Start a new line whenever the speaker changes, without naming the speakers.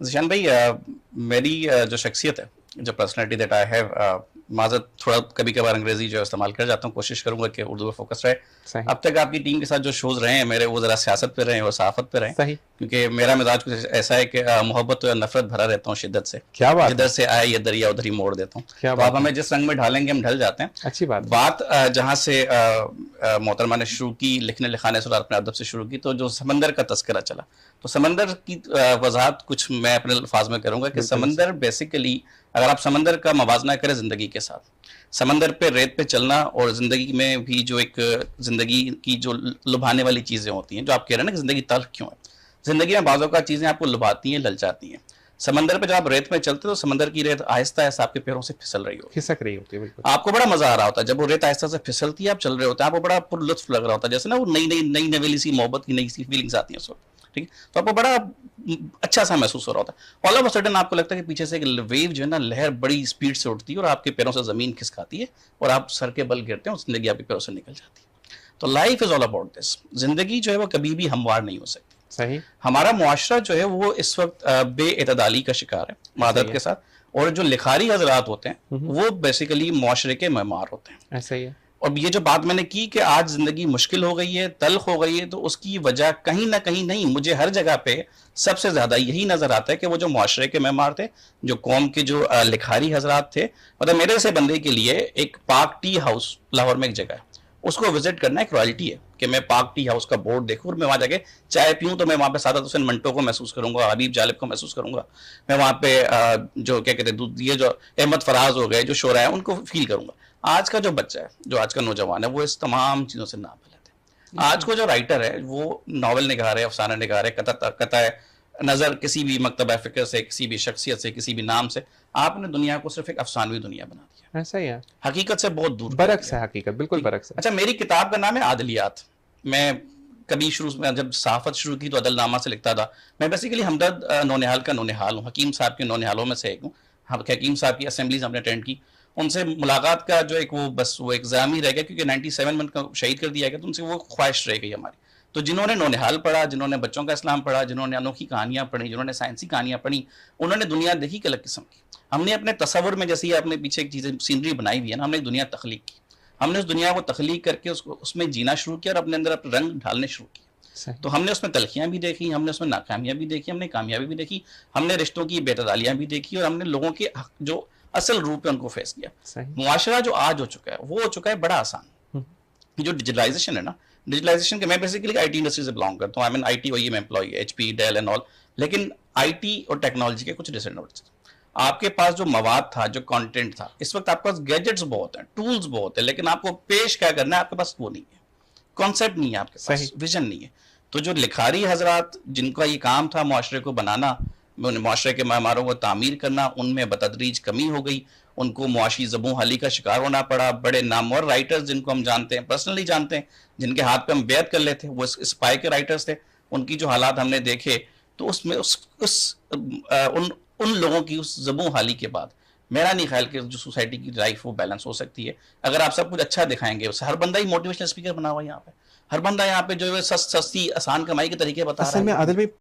ذیشان بھائی، میری جو شخصیت ہے، جو پرسنالٹی دیٹ آئی ہیو، معذرت تھوڑا کبھی کبھار انگریزی جو استعمال کر جاتا ہوں، کوشش کروں گا کہ اردو پہ فوکس رہے.
صحیح
اب تک آپ کی ٹیم کے ساتھ جو شوز رہے ہیں میرے، وہ ذرا سیاست پہ رہے ہیں اور صحافت پہ رہے ہیں،
صحیح.
کیونکہ میرا مزاج کچھ ایسا ہے کہ محبت و نفرت بھرا رہتا ہوں شدت سے.
کیا بات
جدھر
ہے،
سے آئے یہ دریا ادھر ہی موڑ دیتا ہوں.
کیا
تو آپ
بات
ہمیں
ہے،
جس رنگ میں ڈھالیں گے ہم ڈھل جاتے ہیں.
اچھی بات ہے.
بات جہاں سے محترمہ نے شروع کی، لکھنے لکھانے سے اور اپنے ادب سے شروع کی، تو جو سمندر کا تذکرہ چلا، تو سمندر کی وضاحت کچھ میں اپنے الفاظ میں کروں گا کہ
بالکل
سمندر بیسیکلی، اگر آپ سمندر کا موازنہ کریں زندگی کے ساتھ، سمندر پہ ریت پہ چلنا اور زندگی میں بھی جو ایک زندگی کی جو لبھانے والی چیزیں ہوتی ہیں، جو آپ کہہ رہے ہیں نا کہ زندگی تلخ کیوں ہے، زندگی میں بعض اوقات چیزیں آپ کو لبھاتی ہیں، للچاتی ہیں. سمندر پہ جب آپ ریت میں چلتے تو سمندر کی ریت آہستہ آہستہ آپ کے پیروں سے پھسل رہی ہوتی ہے،
کھسک رہی ہوتی ہے. بالکل
آپ کو بڑا مزہ آ رہا ہوتا ہے جب وہ ریت آہستہ سے پھسلتی ہے، آپ چل رہے ہوتے ہیں، آپ کو بڑا پر لطف لگ رہا ہوتا ہے، جیسے نا وہ نئی نویلی سی محبت کی نئی سی فیلنگس آتی ہیں اس وقت. ٹھیک ہے، تو آپ کو بڑا اچھا سا محسوس ہو رہا ہوتا ہے. آل آف اے سڈن آپ کو لگتا ہے کہ پیچھے سے ایک ویو جو ہے نا، لہر بڑی اسپیڈ سے اٹھتی ہے اور آپ کے پیروں سے زمین کھسکاتی ہے اور آپ سر کے بل گرتے ہیں اور زندگی آپ کے پیروں سے نکل جاتی ہے. تو life is all about this. زندگی جو ہے وہ کبھی بھی ہموار نہیں ہو سکتی.
صحیح.
ہمارا معاشرہ جو ہے وہ اس وقت بے اعتدالی کا شکار ہے معذرت کے ساتھ، اور جو لکھاری حضرات ہوتے ہیں وہ بیسیکلی معاشرے کے معمار ہوتے ہیں.
ایسا ہی ہے.
اور یہ جو بات میں نے کی کہ آج زندگی مشکل ہو گئی ہے، تلخ ہو گئی ہے، تو اس کی وجہ کہیں نہ کہیں نہیں، مجھے ہر جگہ پہ سب سے زیادہ یہی نظر آتا ہے کہ وہ جو معاشرے کے معمار تھے، جو قوم کے جو لکھاری حضرات تھے. مطلب میرے سے بندے کے لیے ایک پاک ٹی ہاؤس لاہور میں ایک جگہ ہے، اس کو وزٹ کرنا ایک رائلٹی ہے کہ میں پاک ٹی ہاؤس کا بورڈ دیکھوں اور میں وہاں جا کے چائے پیوں، تو میں وہاں پہ سعادت حسین منٹو کو محسوس کروں گا، حبیب جالب کو محسوس کروں گا، میں وہاں پہ جو کیا کہتے ہیں یہ جو احمد فراز ہو گئے، جو شعراء ہیں، ان کو فیل کروں گا. آج کا جو بچہ ہے، جو آج کا نوجوان ہے، وہ اس تمام چیزوں سے نابلد ہے. آج کو جو رائٹر ہے وہ ناول نگار ہے، افسانہ نگار ہے، قطع نظر کسی بھی مکتبہ فکر سے، کسی بھی شخصیت سے، کسی بھی نام سے آپ نے دنیا کو صرف ایک افسانوی دنیا بنا دیا،
ایسا ہی ہے.
حقیقت سے بہت دور.
برعکس ہے حقیقت، بالکل برعکس ہے.
اچھا، میری کتاب کا نام ہے عادلیات. میں کبھی شروع میں جب صحافت شروع کی تو عدل نامہ سے لکھتا تھا. میں بیسیکلی ہمدرد نونہال کا نونہال ہوں، حکیم صاحب کے نونہالوں میں سے ایک ہوں. حکیم صاحب کی اسمبلیز ہم نے اٹینڈ کی، ان سے ملاقات کا جو ایک وہ بس وہ ایگزام ہی رہ گیا، کیونکہ 97 میں ان کو شہید کر دیا گیا، تو ان سے وہ خواہش رہ گئی ہماری. تو جنہوں نے نونہال پڑھا، جنہوں نے بچوں کا اسلام پڑھا، جنہوں نے انوکھی کہانیاں پڑھی، جنہوں نے سائنسی کہانیاں پڑھی، انہوں نے دنیا دیکھی کہ الگ قسم کی. ہم نے اپنے تصور میں، جیسے آپ نے پیچھے ایک چیزیں سینری بنائی ہوئی ہے نا، ہم نے ایک دنیا تخلیق کی. ہم نے اس دنیا کو تخلیق کر کے اس میں جینا شروع کیا اور اپنے اندر اپنے رنگ ڈھالنے شروع کیے. تو ہم نے اس میں تلخیاں بھی دیکھی، ہم نے اس میں ناکامیاں بھی دیکھی، ہم نے کامیابی بھی دیکھی، ہم نے رشتوں کی بے اعتدالیاں بھی دیکھی، اور ہم نے لوگوں کے جو اصل روپ ہے ان کو فیس کیا. معاشرہ جو آج ہو چکا ہے وہ ہو چکا ہے بڑا آسان. جو ڈیجیٹلائزیشن ہے نا، ڈیجیٹلائزیشن کے میں بیسیکلی آئی ٹی انڈسٹری سے بلانگ کرتا ہوں. آئی مین آئی ٹی میں employee, H P, Dell and all. لیکن آئی ٹی اور ٹیکنالوجی کے کچھ ڈس ایڈوانٹیج. آپ کے پاس جو مواد تھا، جو کانٹینٹ تھا، اس وقت آپ کے پاس گیجٹس بہت ہیں، ٹولز بہت ہیں، لیکن آپ کو پیش کیا کرنا ہے آپ کے پاس وہ نہیں ہے، کانسیپٹ نہیں ہے آپ کے پاس، ویژن نہیں ہے. تو جو لکھاری حضرات جن کا یہ کام تھا معاشرے کو بنانا، معاشرے کے معماروں کو تعمیر کرنا، ان میں بتدریج کمی ہو گئی. ان کو معاشی زبوں حالی کا شکار ہونا پڑا. بڑے نامور رائٹرز جن کو ہم جانتے ہیں، پرسنلی جانتے ہیں، جن کے ہاتھ پہ ہم بیعت کر لیتے ہیں، وہ اسپائی کے رائٹرز تھے. ان کی جو حالات ہم نے دیکھے تو اس میں ان لوگوں کی اس زبوں حالی کے بعد میرا نہیں خیال کہ جو سوسائٹی کی لائف وہ بیلنس ہو سکتی ہے اگر آپ سب کچھ اچھا دکھائیں گے. ہر بندہ ہی موٹیویشنل اسپیکر بنا ہوا ہے یہاں پہ، ہر بندہ یہاں پہ جو ہے سستی آسان کمائی کے طریقے بتا رہا ہے.